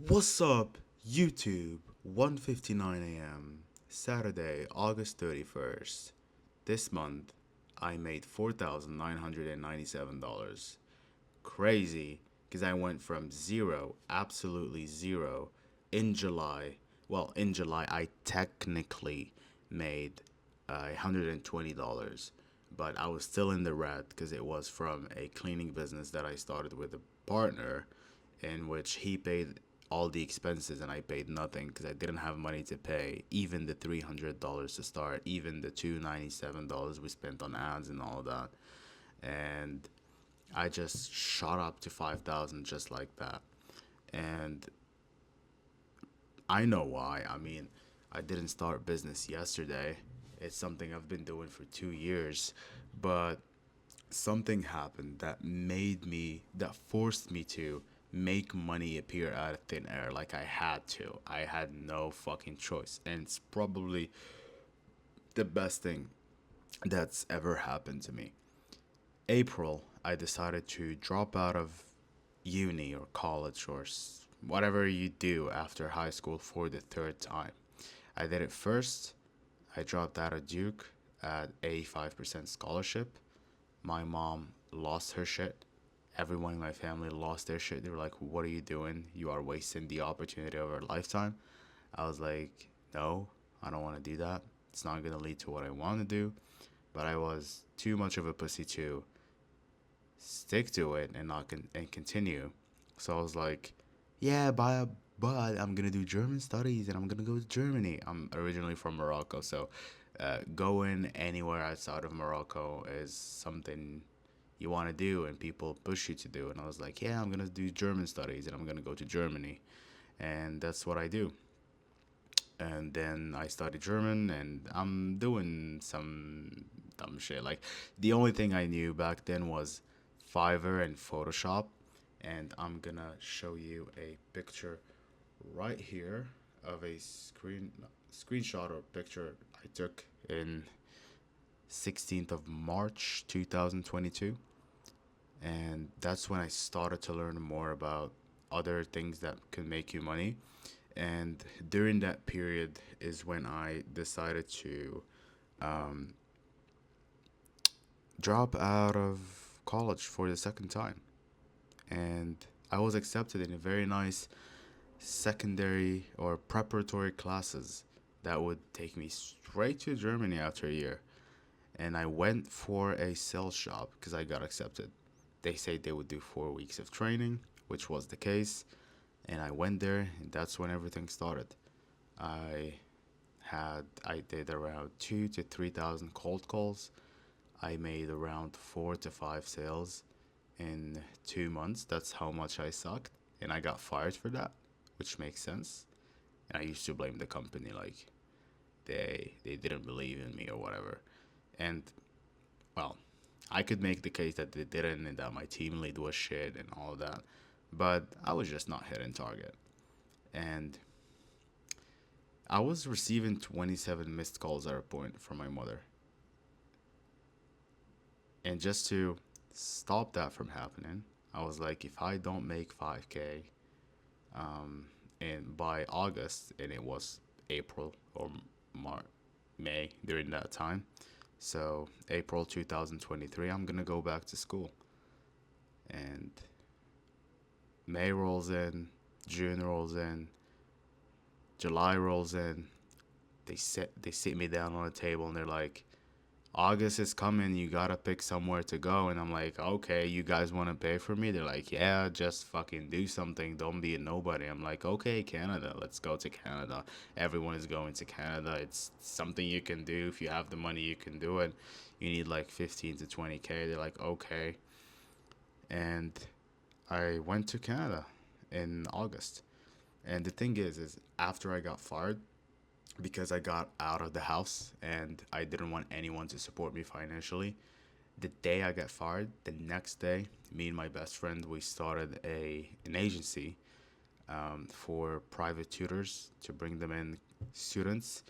What's up, YouTube? 1:59 a.m. Saturday, August 31st. This month, I made $4,997. Crazy, because I went from zero, absolutely zero, in July. Well, in July, I technically made $120, but I was still in the red because it was from a cleaning business that I started with a partner, in which he paid all the expenses and I paid nothing because I didn't have money to pay even the $300 to start, even the $297 we spent on ads and all of that. And I just shot up to 5,000 just like that. And I know why. I mean, I didn't start business yesterday. It's something I've been doing for 2 years, but something happened that forced me to make money appear out of thin air like I had to. I had no fucking choice. And it's probably the best thing that's ever happened to me. April, I decided to drop out of uni or college or whatever you do after high school for the third time. I did it first. I dropped out of Duke at 85% scholarship. My mom lost her shit. Everyone in my family lost their shit. They were like, "What are you doing? You are wasting the opportunity of a lifetime." I was like, "No, I don't want to do that. It's not going to lead to what I want to do." But I was too much of a pussy to stick to it and not and continue. So I was like, "Yeah, but I'm gonna do German studies and I'm gonna go to Germany." I'm originally from Morocco, so going anywhere outside of Morocco is something you want to do and people push you to do. And I was like, "Yeah, I'm gonna do German studies and I'm gonna go to Germany," and that's what I do. And then I studied German and I'm doing some dumb shit. Like the only thing I knew back then was Fiverr and Photoshop. And I'm gonna show you a picture right here of a screenshot or picture I took in 16th of March 2022. And that's when I started to learn more about other things that can make you money. And during that period is when I decided to um, drop out of college for the second time. And I was accepted in a very nice secondary or preparatory classes that would take me straight to Germany after a year. And I went for a sales job because I got accepted. They said they would do 4 weeks of training, which was the case. And I went there, and that's when everything started. I I did around 2 to 3 thousand cold calls. I made around 4 to 5 sales in 2 months. That's how much I sucked, and I got fired for that, which makes sense. And I used to blame the company, like they didn't believe in me or whatever. And well, I could make the case that they didn't and that my team lead was shit and all of that, but I was just not hitting target. And I was receiving 27 missed calls at a point from my mother. And just to stop that from happening, I was like, if I don't make 5K, um, and by August, and it was April or March, May during that time. So April 2023, I'm gonna go back to school. And May rolls in, June rolls in, July rolls in. They sit me down on a table and they're like, August is coming, you gotta pick somewhere to go. And I'm like, okay, you guys wanna pay for me? They're like, yeah, just fucking do something. Don't be a nobody. I'm like, okay, Canada, let's go to Canada. Everyone is going to Canada. It's something you can do. If you have the money, you can do it. You need like 15 to 20K. They're like, okay. And I went to Canada in August. And the thing is after I got fired, because I got out of the house and I didn't want anyone to support me financially. The day I got fired, the next day, me and my best friend we started a an agency for private tutors to bring them in students.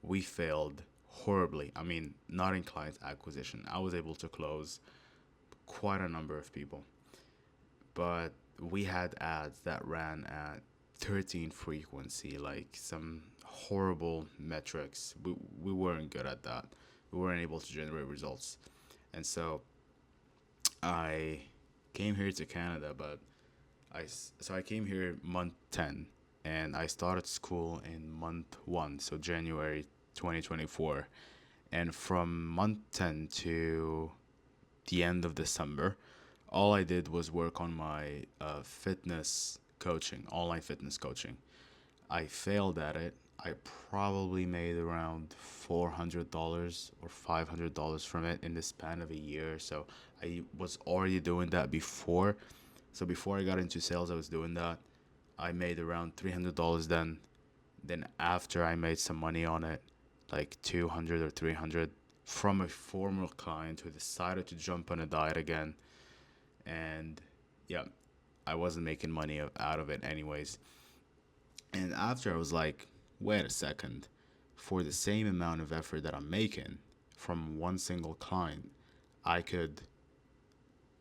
We failed horribly. I mean, not in client acquisition. I was able to close quite a number of people, but we had ads that ran at 13 frequency, like some horrible metrics. We weren't good at that. We weren't able to generate results. And so I came here to Canada, but so I came here month 10 and I started school in month 1, so January 2024. And from month 10 to the end of December, all I did was work on my fitness coaching, online fitness coaching. I failed at it. I probably made around $400 or $500 from it in the span of a year. So I was already doing that before. So before I got into sales, I was doing that. I made around $300 then. Then after I made some money on it, like 200 or 300 from a former client who decided to jump on a diet again. And yeah, I wasn't making money out of it anyways. And after I was like, wait a second, for the same amount of effort that I'm making from one single client, I could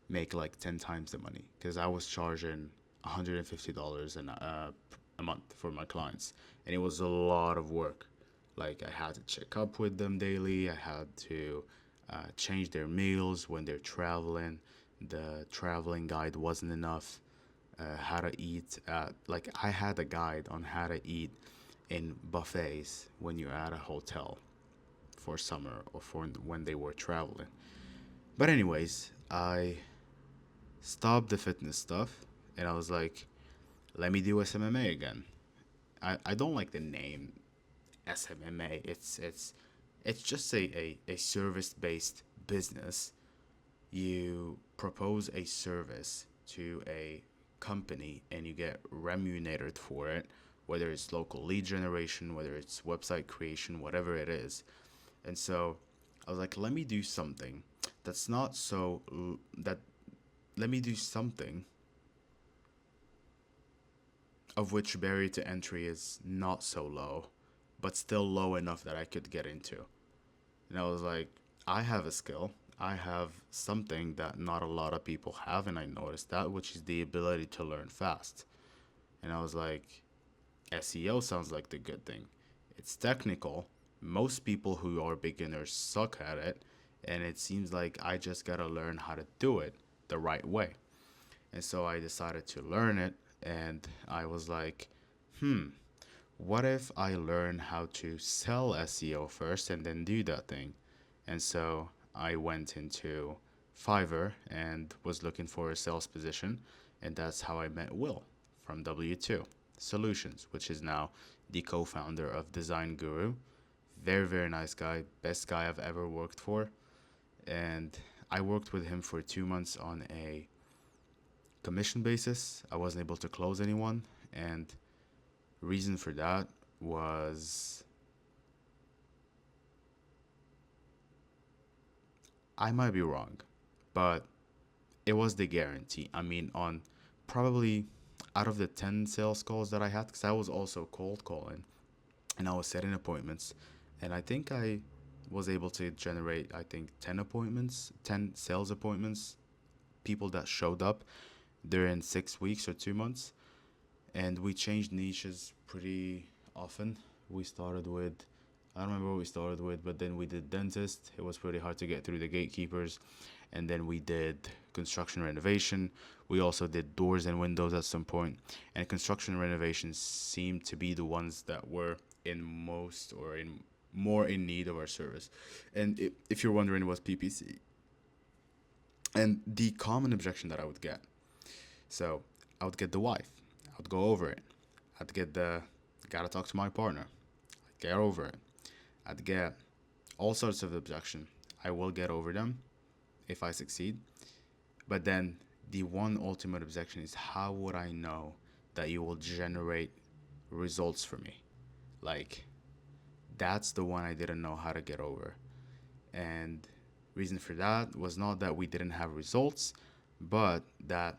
make like 10 times the money because I was charging $150 a month for my clients. And it was a lot of work. Like I had to check up with them daily. I had to change their meals when they're traveling. The traveling guide wasn't enough. How to eat like I had a guide on how to eat in buffets when you're at a hotel for summer or for when they were traveling. But anyways, I stopped the fitness stuff and I was like, let me do SMMA again. I don't like the name SMMA. It's just a service based business. You propose a service to a company and you get remunerated for it, whether it's local lead generation, whether it's website creation, whatever it is. And so I was like, let me do something that's not so that let me do something of which barrier to entry is not so low, but still low enough that I could get into. And I was like, I have a skill. I have something that not a lot of people have, and I noticed that, which is the ability to learn fast. And I was like, SEO sounds like the good thing. It's technical. Most people who are beginners suck at it, and it seems like I just gotta learn how to do it the right way. And so I decided to learn it, and I was like, what if I learn how to sell SEO first and then do that thing? And so I went into Fiverr and was looking for a sales position, and that's how I met Will from W2 Solutions, which is now the co-founder of Design Guru. Very, very nice guy, best guy I've ever worked for. And I worked with him for 2 months on a commission basis. I wasn't able to close anyone, and reason for that was I might be wrong, but it was the guarantee. I mean, on probably out of the 10 sales calls that I had, because I was also cold calling and I was setting appointments, and I think I was able to generate, I think, 10 appointments, 10 sales appointments, people that showed up during 6 weeks or 2 months. And we changed niches pretty often. We started with, I don't remember what we started with, but then we did dentist. It was pretty hard to get through the gatekeepers. And then we did construction renovation. We also did doors and windows at some point. And construction renovations seemed to be the ones that were in most or in more in need of our service. And if you're wondering what's PPC, and the common objection that I would get, so I would get the wife. I would go over it. I'd get gotta talk to my partner. I'd get over it. I'd get all sorts of objection. I will get over them if I succeed. But then the one ultimate objection is, how would I know that you will generate results for me? Like, that's the one I didn't know how to get over. And reason for that was not that we didn't have results, but that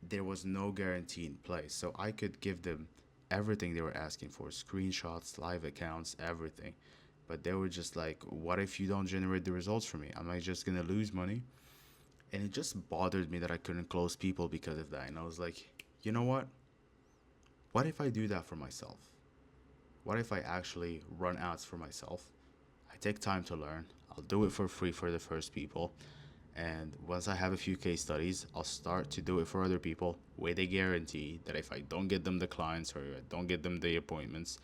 there was no guarantee in place. So I could give them everything they were asking for, screenshots, live accounts, everything. But they were just like, what if you don't generate the results for me? Am I just going to lose money? And it just bothered me that I couldn't close people because of that. And I was like, you know what? What if I do that for myself? What if I actually run ads for myself? I take time to learn. I'll do it for free for the first people. And once I have a few case studies, I'll start to do it for other people with a guarantee that if I don't get them the clients or I don't get them the appointments,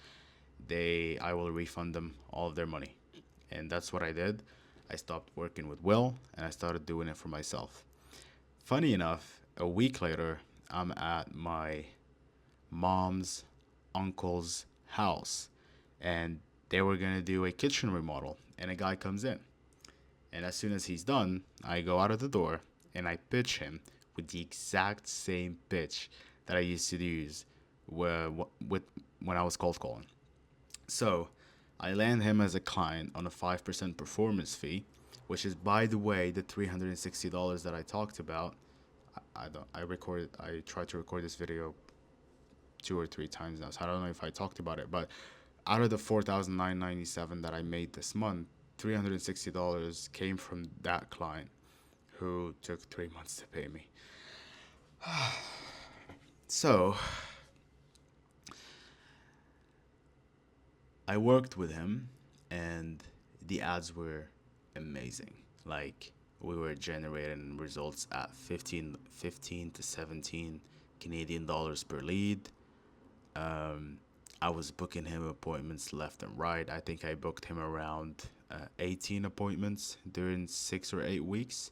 I will refund them all of their money. And that's what I did. I stopped working with Will and I started doing it for myself. Funny enough, a week later, I'm at my mom's uncle's house and they were gonna do a kitchen remodel and a guy comes in. And as soon as he's done, I go out of the door and I pitch him with the exact same pitch that I used to use with when I was cold calling. So I land him as a client on a 5% performance fee, which is, by the way, the $360 that I talked about. I tried to record this video 2 or 3 times now, so I don't know if I talked about it. But out of the $4,997 that I made this month, $360 came from that client who took 3 months to pay me. So I worked with him, and the ads were amazing. Like, we were generating results at 15 to 17 Canadian dollars per lead. Um, I was booking him appointments left and right. I think I booked him around 18 appointments during 6 or 8 weeks.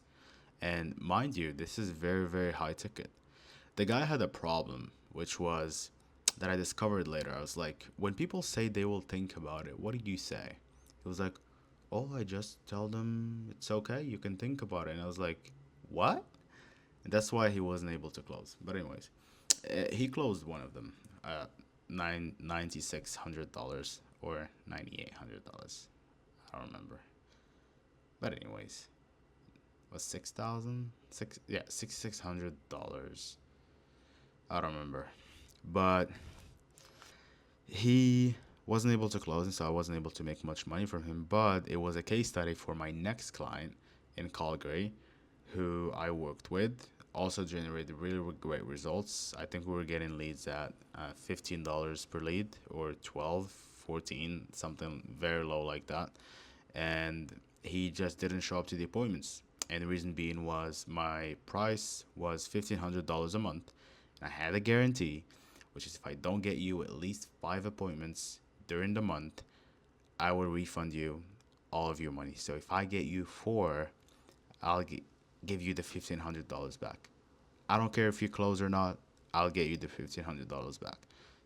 And mind you, this is very, very high ticket. The guy had a problem, which was that I discovered later. I was like, when people say they will think about it, what do you say? He was like, oh, I just tell them it's okay, you can think about it. And I was like, what? And that's why he wasn't able to close. But anyways, he closed one of them, $9,600 or $9,800. I don't remember. But anyways, was 6,000? Yeah, $6,600. I don't remember. But he wasn't able to close, and so I wasn't able to make much money from him. But it was a case study for my next client in Calgary, who I worked with. Also generated really, really great results. I think we were getting leads at $15 per lead, or 12, 14, something very low like that. And he just didn't show up to the appointments. And the reason being was my price was $1,500 a month. I had a guarantee, which is if I don't get you at least 5 appointments during the month, I will refund you all of your money. So if I get you 4, I'll give you the $1,500 back. I don't care if you close or not, I'll get you the $1,500 back.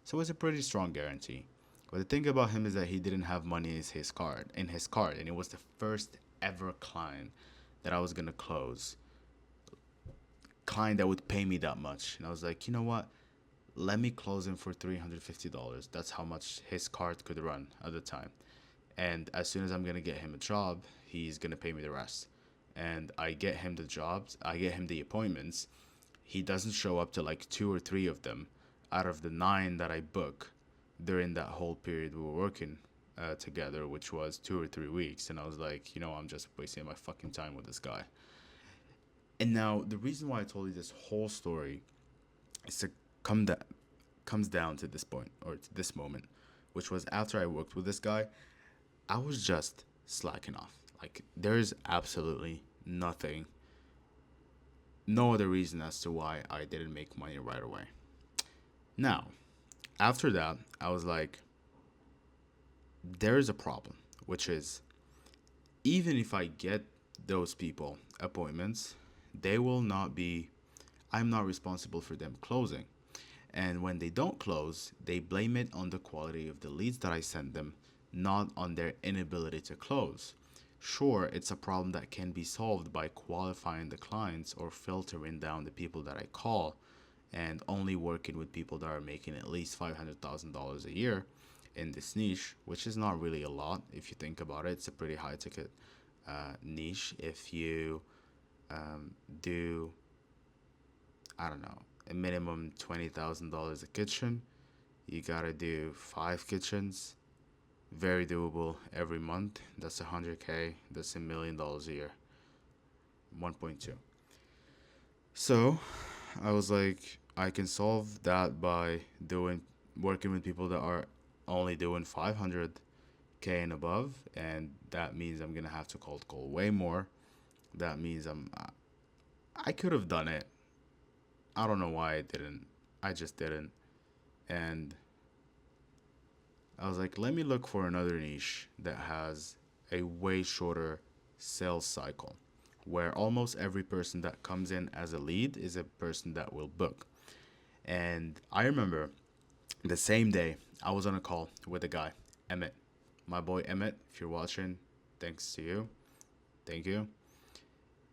So it's a pretty strong guarantee. But the thing about him is that he didn't have money in his card, and it was the first ever client that I was gonna close. Client that would pay me that much. And I was like, you know what? Let me close him for $350. That's how much his card could run at the time. And as soon as I'm gonna get him a job, he's gonna pay me the rest. And I get him the jobs, I get him the appointments. He doesn't show up to like 2 or 3 of them out of the 9 that I book during that whole period we were working together, which was 2 or 3 weeks. And I was like, you know, I'm just wasting my fucking time with this guy. And now the reason why I told you this whole story is to comes down to this point, or to this moment, which was after I worked with this guy, I was just slacking off. Like, there's absolutely nothing, no other reason as to why I didn't make money right away. Now, after that, I was like, there's a problem, which is, even if I get those people appointments, I'm not responsible for them closing. And when they don't close, they blame it on the quality of the leads that I send them, not on their inability to close. Sure, it's a problem that can be solved by qualifying the clients or filtering down the people that I call and only working with people that are making at least $500,000 a year in this niche, which is not really a lot if you think about it. It's a pretty high ticket niche. If you do, I don't know, a minimum $20,000 a kitchen, you gotta do 5 kitchens. Very doable every month. That's 100K. That's $1 million a year. 1.2. So I was like, I can solve that by doing working with people that are only doing 500K and above, and that means I'm gonna have to cold call way more. That means I could have done it. I don't know why I didn't. I just didn't. And I was like, let me look for another niche that has a way shorter sales cycle, where almost every person that comes in as a lead is a person that will book. And I remember the same day I was on a call with a guy, Emmett, my boy Emmett. If you're watching, thanks to you. Thank you.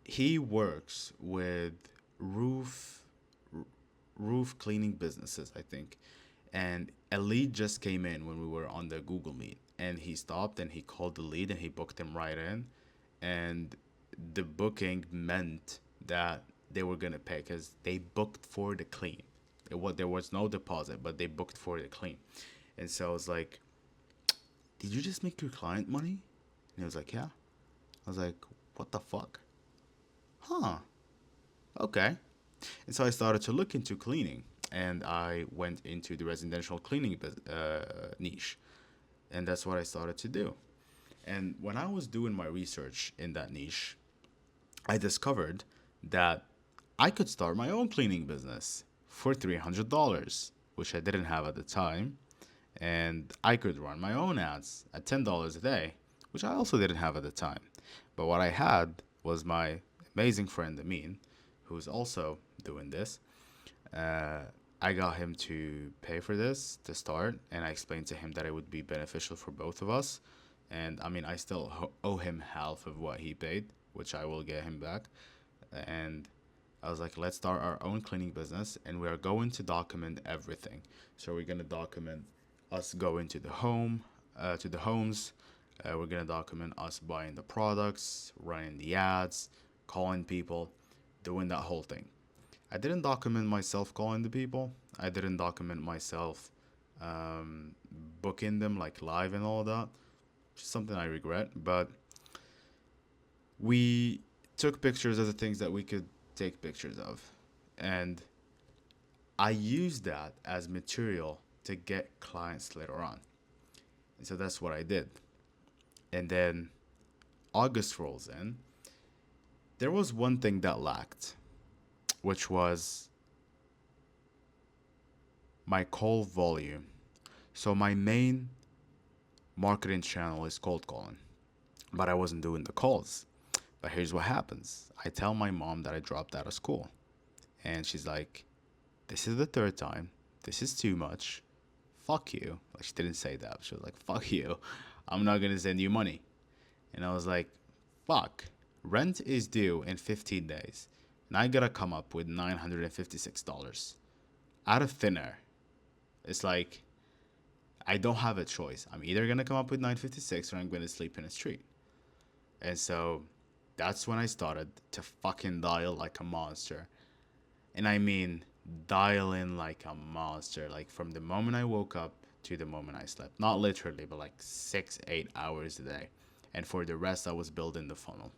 He works with roof roof cleaning businesses, I think. And a lead just came in when we were on the Google Meet, and he stopped and he called the lead and he booked him right in. And the booking meant that they were gonna pay because they booked for the clean. There was no deposit, but they booked for the clean. And so I was like, "Did you just make your client money?" And he was like, "Yeah." I was like, "What the fuck?" Huh? Okay. And so I started to look into cleaning, and I went into the residential cleaning niche, and that's what I started to do. And when I was doing my research in that niche, I discovered that I could start my own cleaning business for $300, which I didn't have at the time, and I could run my own ads at $10 a day, which I also didn't have at the time. But what I had was my amazing friend Amin, who's also doing this. Uh, I got him to pay for this to start, and I explained to him that it would be beneficial for both of us. And I mean, I still owe him half of what he paid, which I will get him back. And I was like, let's start our own cleaning business, and we are going to document everything. So we're gonna document us going to the homes. We're gonna document us buying the products, running the ads, calling people, doing that whole thing. I didn't document myself calling the people. I didn't document myself um, booking them like live and all that. Just something I regret. But we took pictures of the things that we could take pictures of. And I used that as material to get clients later on. And so that's what I did. And then August rolls in. There was one thing that lacked, which was my call volume. So my main marketing channel is cold calling, but I wasn't doing the calls. But here's what happens. I tell my mom that I dropped out of school, and she's like, "This is the third time. This is too much. Fuck you." Like, she didn't say that. She was like, "Fuck you. I'm not gonna send you money." And I was like, "Fuck. Rent is due in 15 days, and I gotta come up with $956 out of thin air." It's like, I don't have a choice. I'm either gonna come up with 956 or I'm gonna sleep in a street. And so that's when I started to fucking dial like a monster. And I mean dial in like a monster. Like from the moment I woke up to the moment I slept. Not literally, but like 6, 8 hours a day. And for the rest I was building the funnel.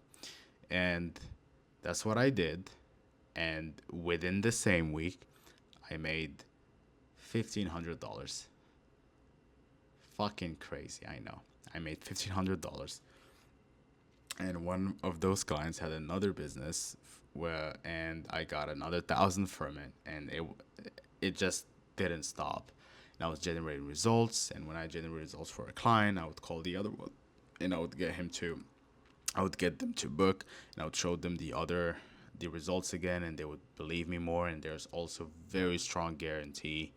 And that's what I did. And within the same week I made $1,500. Fucking crazy, I know. I made $1,500, and one of those clients had another business where, and I got another 1,000 from it, and it just didn't stop. And I was generating results, and when I generated results for a client, I would call the other one, and I would get them to book, and I would show them the results again, and they would believe me more. And there's also very strong guarantee,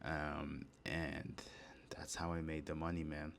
and that's how I made the money, man.